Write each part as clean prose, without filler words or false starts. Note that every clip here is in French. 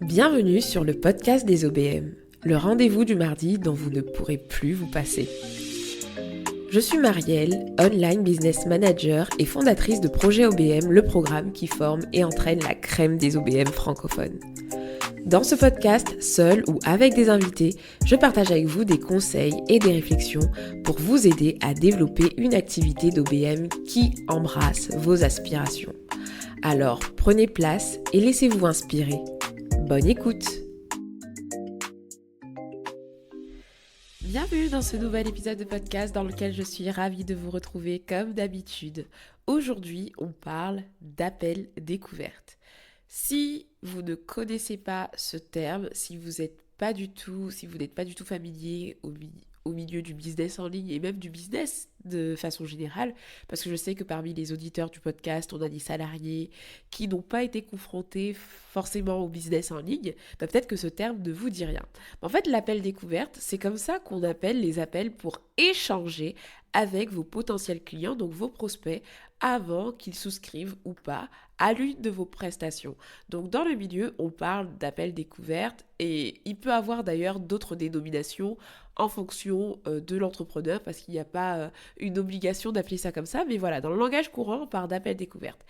Bienvenue sur le podcast des OBM, le rendez-vous du mardi dont vous ne pourrez plus vous passer. Je suis Marielle, Online Business Manager et fondatrice de Projet OBM, le programme qui forme et entraîne la crème des OBM francophones. Dans ce podcast, seul ou avec des invités, je partage avec vous des conseils et des réflexions pour vous aider à développer une activité d'OBM qui embrasse vos aspirations. Alors, prenez place et laissez-vous inspirer. Bonne écoute! Bienvenue dans ce nouvel épisode de podcast dans lequel je suis ravie de vous retrouver comme d'habitude. Aujourd'hui, on parle d'appel découverte. Si vous ne connaissez pas ce terme, si vous n'êtes pas du tout familier au milieu du business en ligne et même du business de façon générale, parce que je sais que parmi les auditeurs du podcast, on a des salariés qui n'ont pas été confrontés forcément au business en ligne, peut-être que ce terme ne vous dit rien. En fait, l'appel découverte, c'est comme ça qu'on appelle les appels pour échanger avec vos potentiels clients, donc vos prospects, avant qu'ils souscrivent ou pas à l'une de vos prestations. Donc dans le milieu, on parle d'appel découverte et il peut avoir d'ailleurs d'autres dénominations en fonction de l'entrepreneur parce qu'il n'y a pas une obligation d'appeler ça comme ça, mais voilà, dans le langage courant, on parle d'appel découverte.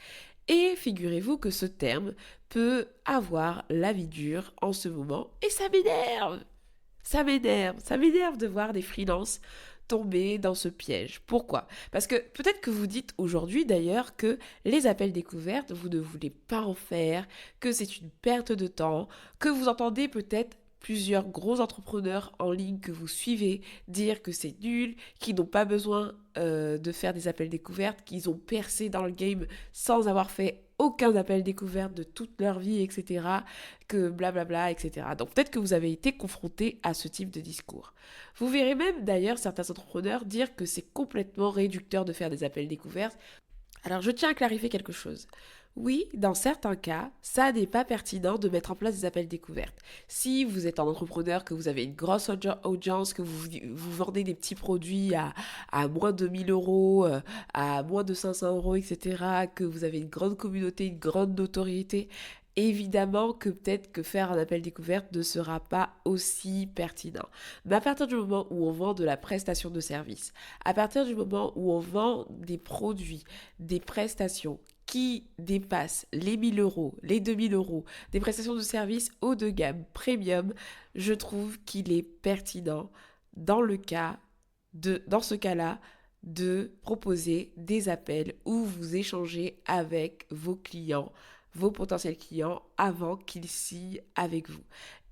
Et figurez-vous que ce terme peut avoir la vie dure en ce moment et ça m'énerve. Ça m'énerve de voir des freelances tomber dans ce piège. Pourquoi ? Parce que peut-être que vous dites aujourd'hui d'ailleurs que les appels découvertes, vous ne voulez pas en faire, que c'est une perte de temps, que vous entendez peut-être plusieurs gros entrepreneurs en ligne que vous suivez dire que c'est nul, qu'ils n'ont pas besoin de faire des appels découvertes, qu'ils ont percé dans le game sans avoir fait aucun appel découverte de toute leur vie, etc., que blablabla, etc. Donc peut-être que vous avez été confronté à ce type de discours. Vous verrez même d'ailleurs certains entrepreneurs dire que c'est complètement réducteur de faire des appels découvertes. Alors je tiens à clarifier quelque chose. Oui, dans certains cas, ça n'est pas pertinent de mettre en place des appels découvertes. Si vous êtes un entrepreneur, que vous avez une grosse audience, que vous vendez des petits produits à moins de 1000 euros, à moins de 500 euros, etc., que vous avez une grande communauté, une grande notoriété, évidemment que peut-être que faire un appel découverte ne sera pas aussi pertinent. Mais à partir du moment où on vend de la prestation de service, à partir du moment où on vend des produits, des prestations qui dépassent les 1000 euros, les 2000 euros, des prestations de service haut de gamme, premium, je trouve qu'il est pertinent dans ce cas-là, de proposer des appels où vous échangez avec vos clients, vos potentiels clients avant qu'ils signent avec vous.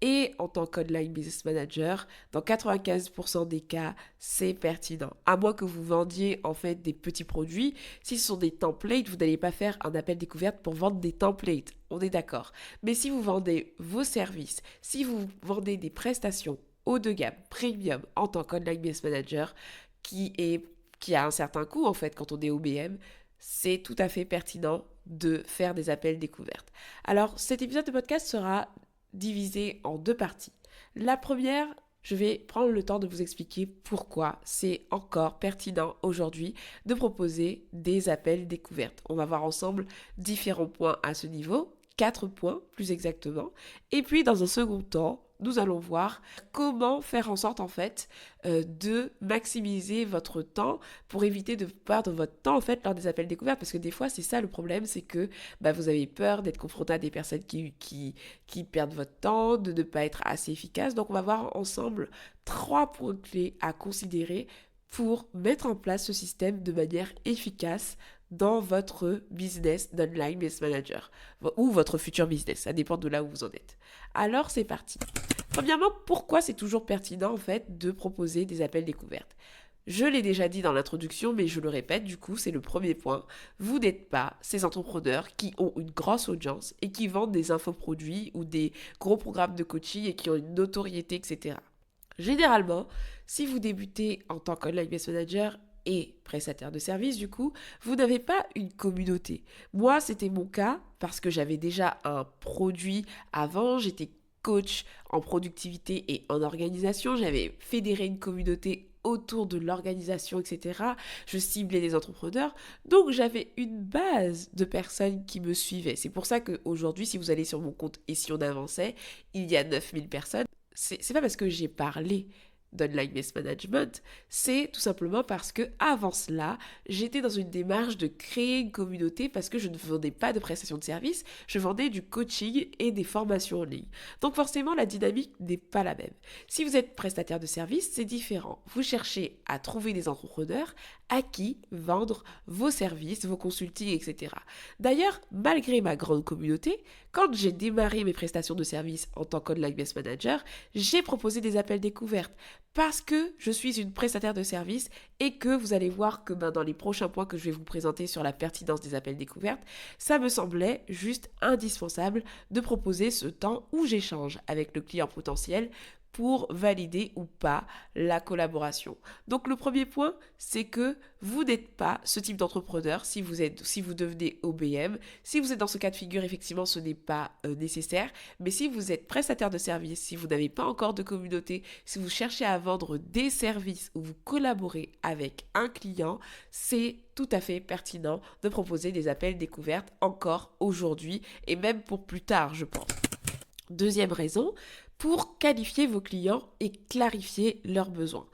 Et en tant qu'online business manager, dans 95% des cas, c'est pertinent. À moins que vous vendiez en fait des petits produits, si ce sont des templates, vous n'allez pas faire un appel découverte pour vendre des templates, on est d'accord. Mais si vous vendez vos services, si vous vendez des prestations haut de gamme, premium, en tant qu'online business manager, qui a un certain coût en fait quand on est OBM, c'est tout à fait pertinent de faire des appels découvertes. Alors, cet épisode de podcast sera divisé en deux parties. La première, je vais prendre le temps de vous expliquer pourquoi c'est encore pertinent aujourd'hui de proposer des appels découvertes. On va voir ensemble différents points à ce niveau, 4 points plus exactement. Et puis, dans un second temps, nous allons voir comment faire en sorte en fait de maximiser votre temps pour éviter de perdre votre temps en fait lors des appels découvertes, parce que des fois c'est ça le problème, c'est que vous avez peur d'être confronté à des personnes qui perdent votre temps, de ne pas être assez efficace. Donc on va voir ensemble 3 points clés à considérer pour mettre en place ce système de manière efficace dans votre business d'online business manager ou votre futur business, ça dépend de là où vous en êtes. Alors c'est parti. Premièrement, pourquoi c'est toujours pertinent en fait de proposer des appels découvertes ? Je l'ai déjà dit dans l'introduction, mais je le répète, du coup, c'est le premier point. Vous n'êtes pas ces entrepreneurs qui ont une grosse audience et qui vendent des infoproduits ou des gros programmes de coaching et qui ont une notoriété, etc. Généralement, si vous débutez en tant qu'online business manager et prestataire de service, du coup, vous n'avez pas une communauté. Moi, c'était mon cas parce que j'avais déjà un produit avant, j'étais coach en productivité et en organisation, j'avais fédéré une communauté autour de l'organisation, etc. Je ciblais des entrepreneurs. Donc, j'avais une base de personnes qui me suivaient. C'est pour ça qu'aujourd'hui, si vous allez sur mon compte et si on avançait, il y a 9000 personnes. C'est pas parce que j'ai parlé d'Online Business Management, c'est tout simplement parce que avant cela, j'étais dans une démarche de créer une communauté parce que je ne vendais pas de prestations de services, je vendais du coaching et des formations en ligne. Donc forcément, la dynamique n'est pas la même. Si vous êtes prestataire de services, c'est différent. Vous cherchez à trouver des entrepreneurs à qui vendre vos services, vos consultings, etc. D'ailleurs, malgré ma grande communauté, quand j'ai démarré mes prestations de services en tant qu'Online Business Manager, j'ai proposé des appels découvertes parce que je suis une prestataire de services et que vous allez voir que dans les prochains points que je vais vous présenter sur la pertinence des appels découvertes, ça me semblait juste indispensable de proposer ce temps où j'échange avec le client potentiel pour valider ou pas la collaboration. Donc le premier point, c'est que vous n'êtes pas ce type d'entrepreneur si vous devenez OBM. Si vous êtes dans ce cas de figure, effectivement, ce n'est pas nécessaire. Mais si vous êtes prestataire de service, si vous n'avez pas encore de communauté, si vous cherchez à vendre des services ou vous collaborez avec un client, c'est tout à fait pertinent de proposer des appels découvertes encore aujourd'hui et même pour plus tard, je pense. Deuxième raison, pour qualifier vos clients et clarifier leurs besoins.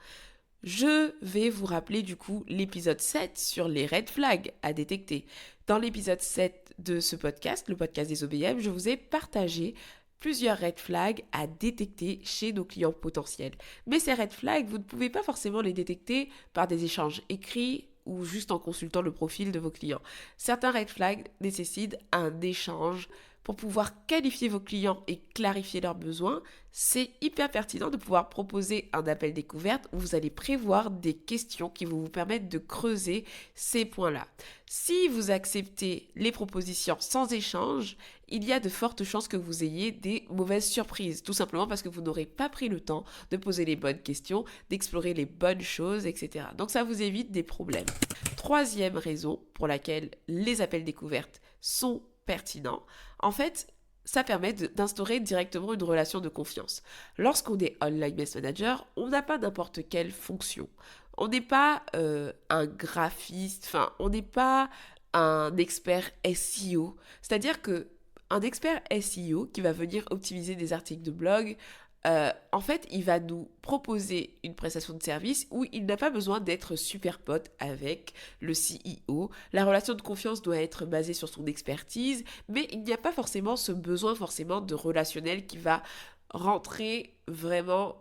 Je vais vous rappeler du coup l'épisode 7 sur les red flags à détecter. Dans l'épisode 7 de ce podcast, le podcast des OBM, je vous ai partagé plusieurs red flags à détecter chez nos clients potentiels. Mais ces red flags, vous ne pouvez pas forcément les détecter par des échanges écrits ou juste en consultant le profil de vos clients. Certains red flags nécessitent un échange. Pour pouvoir qualifier vos clients et clarifier leurs besoins, c'est hyper pertinent de pouvoir proposer un appel découverte où vous allez prévoir des questions qui vont vous permettre de creuser ces points-là. Si vous acceptez les propositions sans échange, il y a de fortes chances que vous ayez des mauvaises surprises, tout simplement parce que vous n'aurez pas pris le temps de poser les bonnes questions, d'explorer les bonnes choses, etc. Donc ça vous évite des problèmes. Troisième raison pour laquelle les appels découvertes sont pertinents, en fait, ça permet d'instaurer directement une relation de confiance. Lorsqu'on est Online Business Manager, on n'a pas n'importe quelle fonction. On n'est pas un graphiste, on n'est pas un expert SEO. C'est-à-dire que un expert SEO qui va venir optimiser des articles de blog, en fait, il va nous proposer une prestation de service où il n'a pas besoin d'être super pote avec le CEO. La relation de confiance doit être basée sur son expertise, mais il n'y a pas forcément ce besoin de relationnel qui va rentrer vraiment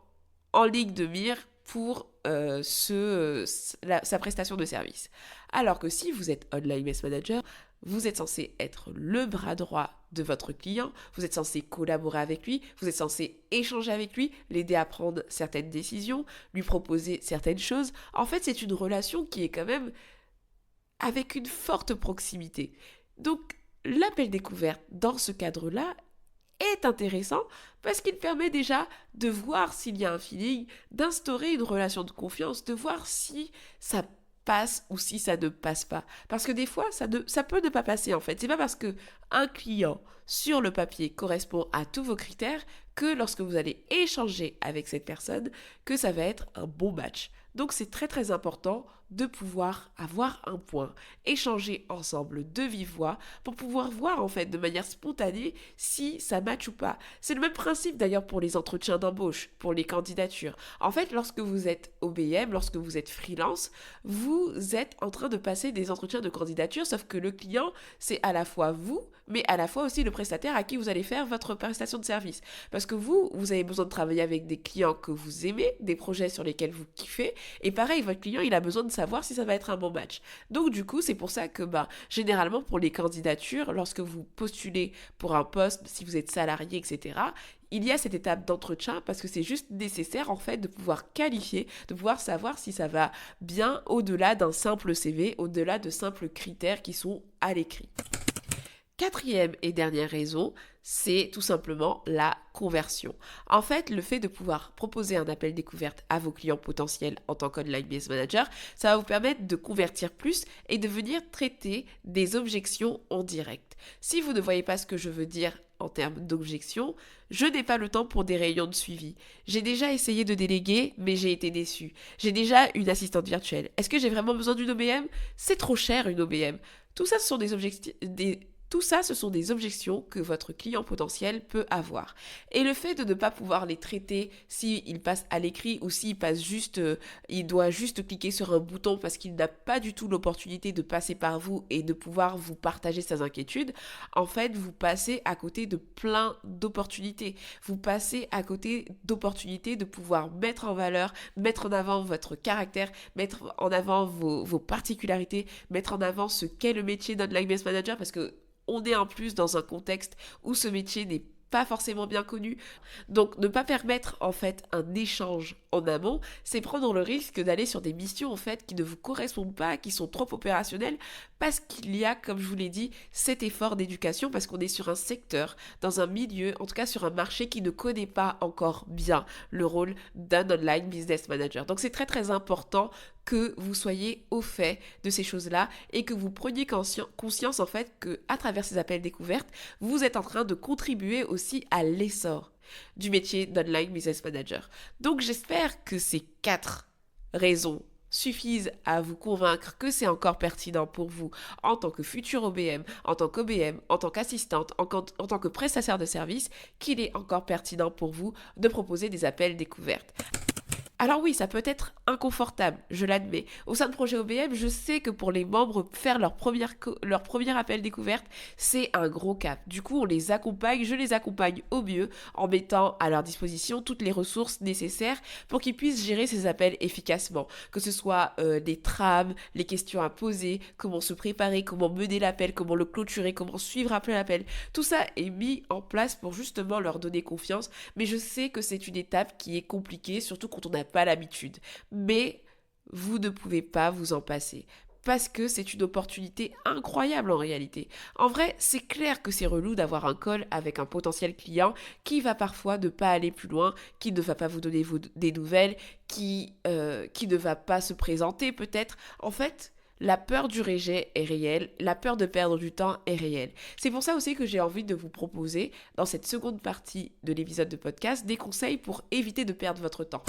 en ligne de mire pour sa prestation de service. Alors que si vous êtes Online Business Manager, vous êtes censé être le bras droit de votre client, vous êtes censé collaborer avec lui, vous êtes censé échanger avec lui, l'aider à prendre certaines décisions, lui proposer certaines choses. En fait, c'est une relation qui est quand même avec une forte proximité. Donc, l'appel découverte dans ce cadre-là est intéressant parce qu'il permet déjà de voir s'il y a un feeling, d'instaurer une relation de confiance, de voir si ça passe ou si ça ne passe pas. Parce que des fois, ça peut ne pas passer en fait. C'est pas parce que un client sur le papier correspond à tous vos critères que lorsque vous allez échanger avec cette personne, que ça va être un bon match. Donc c'est très très important de pouvoir avoir un point, échanger ensemble de vive voix pour pouvoir voir en fait de manière spontanée si ça match ou pas. C'est le même principe d'ailleurs pour les entretiens d'embauche, pour les candidatures. En fait, lorsque vous êtes OBM, lorsque vous êtes freelance, vous êtes en train de passer des entretiens de candidature, sauf que le client, c'est à la fois vous, mais à la fois aussi le prestataire à qui vous allez faire votre prestation de service. Parce que vous avez besoin de travailler avec des clients que vous aimez, des projets sur lesquels vous kiffez, et pareil, votre client, il a besoin de savoir si ça va être un bon match. Donc du coup, c'est pour ça que généralement pour les candidatures, lorsque vous postulez pour un poste, si vous êtes salarié, etc., il y a cette étape d'entretien parce que c'est juste nécessaire en fait de pouvoir qualifier, de pouvoir savoir si ça va bien au-delà d'un simple CV, au-delà de simples critères qui sont à l'écrit. Quatrième et dernière raison, c'est tout simplement la conversion. En fait, le fait de pouvoir proposer un appel découverte à vos clients potentiels en tant qu'Online Business Manager, ça va vous permettre de convertir plus et de venir traiter des objections en direct. Si vous ne voyez pas ce que je veux dire en termes d'objection, je n'ai pas le temps pour des réunions de suivi. J'ai déjà essayé de déléguer, mais j'ai été déçue. J'ai déjà une assistante virtuelle. Est-ce que j'ai vraiment besoin d'une OBM? C'est trop cher une OBM. Tout ça, ce sont Tout ça, ce sont des objections que votre client potentiel peut avoir. Et le fait de ne pas pouvoir les traiter s'il passe à l'écrit ou s'il passe juste, il doit juste cliquer sur un bouton parce qu'il n'a pas du tout l'opportunité de passer par vous et de pouvoir vous partager ses inquiétudes, en fait, vous passez à côté de plein d'opportunités. Vous passez à côté d'opportunités de pouvoir mettre en valeur, mettre en avant votre caractère, mettre en avant vos particularités, mettre en avant ce qu'est le métier d'Online Business Manager parce que on est en plus dans un contexte où ce métier n'est pas forcément bien connu. Donc ne pas permettre en fait un échange en amont, c'est prendre le risque d'aller sur des missions en fait qui ne vous correspondent pas, qui sont trop opérationnelles parce qu'il y a, comme je vous l'ai dit, cet effort d'éducation parce qu'on est sur un secteur, dans un milieu, en tout cas sur un marché qui ne connaît pas encore bien le rôle d'un online business manager. Donc c'est très très important que vous soyez au fait de ces choses-là et que vous preniez conscience en fait que à travers ces appels découvertes, vous êtes en train de contribuer aussi à l'essor du métier d'online business manager. Donc j'espère que ces 4 raisons suffisent à vous convaincre que c'est encore pertinent pour vous en tant que futur OBM, en tant qu'OBM, en tant qu'assistante, en tant que prestataire de service, qu'il est encore pertinent pour vous de proposer des appels découvertes. Alors oui, ça peut être inconfortable, je l'admets. Au sein de Projet OBM, je sais que pour les membres, faire leur premier appel découverte, c'est un gros cap. Du coup, je les accompagne au mieux en mettant à leur disposition toutes les ressources nécessaires pour qu'ils puissent gérer ces appels efficacement. Que ce soit les trames, les questions à poser, comment se préparer, comment mener l'appel, comment le clôturer, comment suivre après l'appel. Tout ça est mis en place pour justement leur donner confiance. Mais je sais que c'est une étape qui est compliquée, surtout quand on n'a pas l'habitude. Mais vous ne pouvez pas vous en passer. Parce que c'est une opportunité incroyable en réalité. En vrai, c'est clair que c'est relou d'avoir un call avec un potentiel client qui va parfois ne pas aller plus loin, qui ne va pas vous donner des nouvelles, qui ne va pas se présenter peut-être. En fait, la peur du rejet est réelle, la peur de perdre du temps est réelle. C'est pour ça aussi que j'ai envie de vous proposer, dans cette seconde partie de l'épisode de podcast, des conseils pour éviter de perdre votre temps.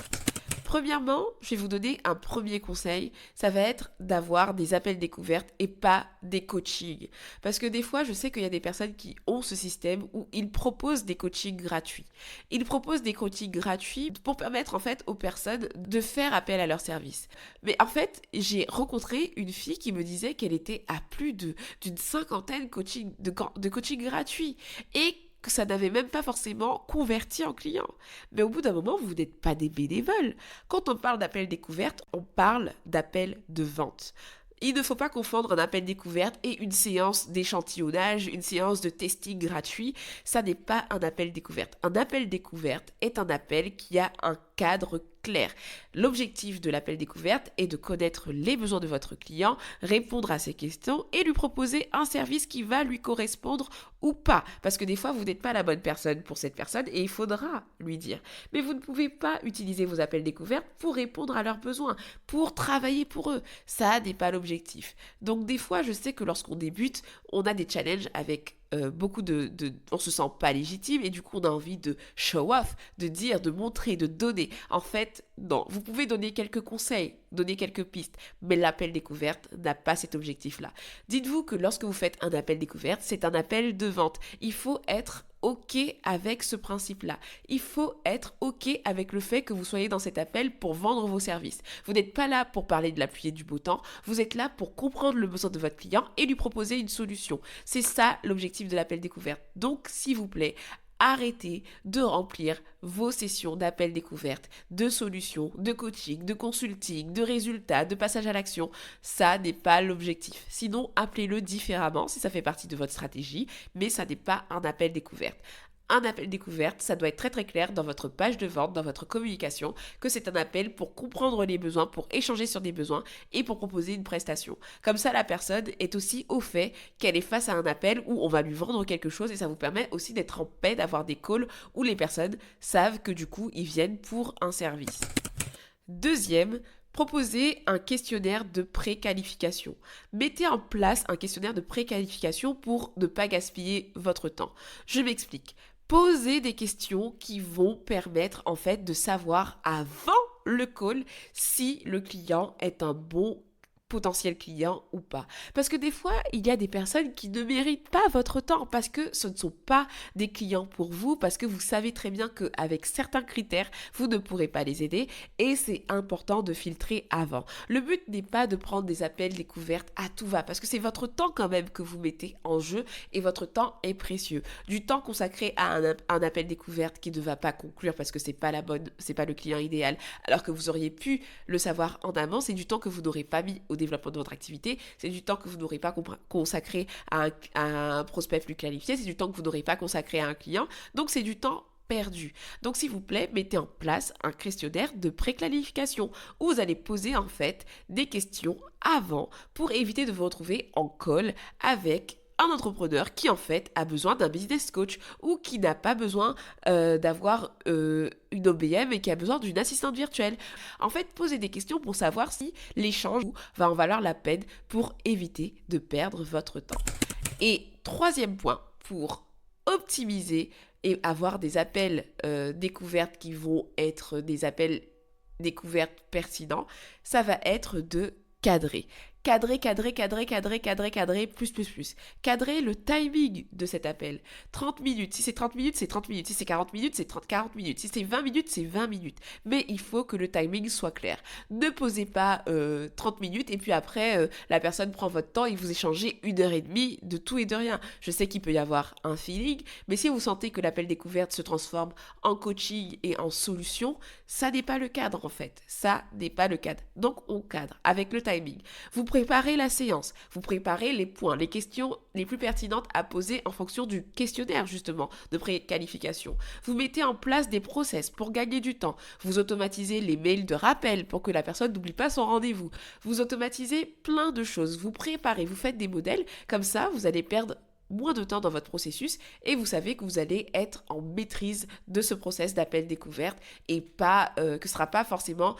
Premièrement, je vais vous donner un premier conseil, ça va être d'avoir des appels découvertes et pas des coachings. Parce que des fois, je sais qu'il y a des personnes qui ont ce système où ils proposent des coachings gratuits. Ils proposent des coachings gratuits pour permettre en fait aux personnes de faire appel à leur service. Mais en fait, j'ai rencontré une fille qui me disait qu'elle était à plus d'une cinquantaine de coachings gratuits et que ça n'avait même pas forcément converti en client. Mais au bout d'un moment, vous n'êtes pas des bénévoles. Quand on parle d'appel découverte, on parle d'appel de vente. Il ne faut pas confondre un appel découverte et une séance d'échantillonnage, une séance de testing gratuit. Ça n'est pas un appel découverte. Un appel découverte est un appel qui a un cadre clair. L'objectif de l'appel découverte est de connaître les besoins de votre client, répondre à ses questions et lui proposer un service qui va lui correspondre ou pas. Parce que des fois, vous n'êtes pas la bonne personne pour cette personne et il faudra lui dire. Mais vous ne pouvez pas utiliser vos appels découvertes pour répondre à leurs besoins, pour travailler pour eux. Ça n'est pas l'objectif. Donc des fois, je sais que lorsqu'on débute, on a des challenges avec beaucoup on se sent pas légitime et du coup on a envie de show off, de dire, de montrer, de donner. En fait, non, vous pouvez donner quelques conseils, donner quelques pistes, mais l'appel découverte n'a pas cet objectif-là. Dites-vous que lorsque vous faites un appel découverte, c'est un appel de vente. Il faut être OK avec ce principe-là. Il faut être OK avec le fait que vous soyez dans cet appel pour vendre vos services. Vous n'êtes pas là pour parler de la pluie et du beau temps, vous êtes là pour comprendre le besoin de votre client et lui proposer une solution. C'est ça l'objectif de l'appel découverte. Donc, s'il vous plaît, arrêtez de remplir vos sessions d'appel découverte, de solutions, de coaching, de consulting, de résultats, de passage à l'action. Ça n'est pas l'objectif. Sinon, appelez-le différemment si ça fait partie de votre stratégie, mais ça n'est pas un appel découverte. Un appel découverte, ça doit être très très clair dans votre page de vente, dans votre communication, que c'est un appel pour comprendre les besoins, pour échanger sur des besoins et pour proposer une prestation. Comme ça, la personne est aussi au fait qu'elle est face à un appel où on va lui vendre quelque chose et ça vous permet aussi d'être en paix, d'avoir des calls où les personnes savent que du coup, ils viennent pour un service. Deuxième Proposez un questionnaire de préqualification. Mettez en place un questionnaire de préqualification pour ne pas gaspiller votre temps. Je m'explique. Posez des questions qui vont permettre en fait de savoir avant le call si le client est un bon potentiel client ou pas. Parce que des fois, il y a des personnes qui ne méritent pas votre temps parce que ce ne sont pas des clients pour vous, parce que vous savez très bien qu'avec certains critères, vous ne pourrez pas les aider et c'est important de filtrer avant. Le but n'est pas de prendre des appels découvertes à tout va parce que c'est votre temps quand même que vous mettez en jeu et votre temps est précieux. Du temps consacré à un appel découverte qui ne va pas conclure parce que c'est pas le client idéal alors que vous auriez pu le savoir en amont, c'est du temps que vous n'aurez pas mis au développement de votre activité, c'est du temps que vous n'aurez pas consacré à un prospect plus qualifié, c'est du temps que vous n'aurez pas consacré à un client, donc c'est du temps perdu. Donc s'il vous plaît, mettez en place un questionnaire de préqualification où vous allez poser en fait des questions avant pour éviter de vous retrouver en call avec un entrepreneur qui en fait a besoin d'un business coach ou qui n'a pas besoin d'avoir une OBM et qui a besoin d'une assistante virtuelle. En fait, posez des questions pour savoir si l'échange va en valoir la peine pour éviter de perdre votre temps. Et troisième point, pour optimiser et avoir des appels découvertes qui vont être des appels découvertes pertinents, ça va être de cadrer. Cadrer, plus. Cadrer le timing de cet appel. 30 minutes. Si c'est 30 minutes, c'est 30 minutes. Si c'est 40 minutes, c'est 40 minutes. Si c'est 20 minutes, c'est 20 minutes. Mais il faut que le timing soit clair. Ne posez pas 30 minutes et puis après, la personne prend votre temps et vous échangez 1h30 de tout et de rien. Je sais qu'il peut y avoir un feeling, mais si vous sentez que l'appel découverte se transforme en coaching et en solution, ça n'est pas le cadre en fait. Ça n'est pas le cadre. Donc on cadre avec le timing. Vous préparez la séance, vous préparez les points, les questions les plus pertinentes à poser en fonction du questionnaire justement de préqualification. Vous mettez en place des process pour gagner du temps. Vous automatisez les mails de rappel pour que la personne n'oublie pas son rendez-vous. Vous automatisez plein de choses. Vous préparez, vous faites des modèles. Comme ça, vous allez perdre moins de temps dans votre processus et vous savez que vous allez être en maîtrise de ce process d'appel découverte et pas que ce sera pas forcément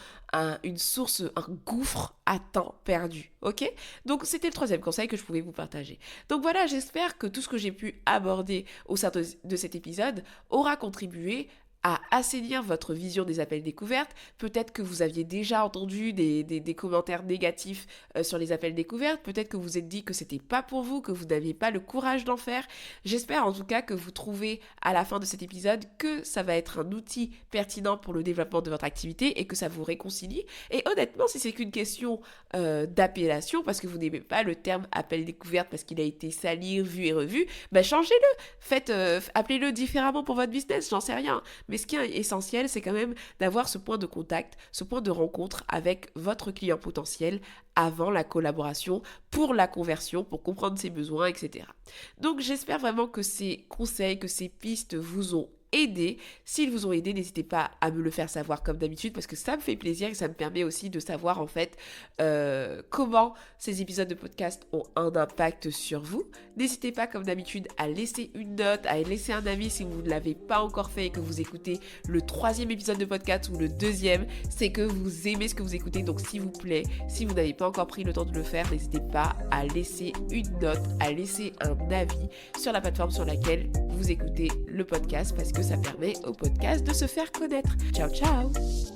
une source, un gouffre à temps perdu, ok? Donc c'était le troisième conseil que je pouvais vous partager. Donc voilà, j'espère que tout ce que j'ai pu aborder au sein de cet épisode aura contribué à assainir votre vision des appels découvertes. Peut-être que vous aviez déjà entendu des commentaires négatifs sur les appels découvertes. Peut-être que vous vous êtes dit que c'était pas pour vous, que vous n'aviez pas le courage d'en faire. J'espère en tout cas que vous trouvez à la fin de cet épisode que ça va être un outil pertinent pour le développement de votre activité et que ça vous réconcilie. Et honnêtement, si c'est qu'une question d'appellation, parce que vous n'aimez pas le terme appel découverte parce qu'il a été sali, vu et revu, bah changez-le. Appelez-le différemment pour votre business, j'en sais rien. Mais ce qui est essentiel, c'est quand même d'avoir ce point de contact, ce point de rencontre avec votre client potentiel avant la collaboration, pour la conversion, pour comprendre ses besoins, etc. Donc j'espère vraiment que ces conseils, que ces pistes vous ont aidé. S'ils vous ont aidé, n'hésitez pas à me le faire savoir comme d'habitude parce que ça me fait plaisir et ça me permet aussi de savoir en fait comment ces épisodes de podcast ont un impact sur vous. N'hésitez pas comme d'habitude à laisser une note, à laisser un avis si vous ne l'avez pas encore fait et que vous écoutez le 3e épisode de podcast ou le 2e, c'est que vous aimez ce que vous écoutez. Donc s'il vous plaît, si vous n'avez pas encore pris le temps de le faire, n'hésitez pas à laisser une note, à laisser un avis sur la plateforme sur laquelle vous écoutez le podcast parce que ça permet au podcast de se faire connaître. Ciao, ciao!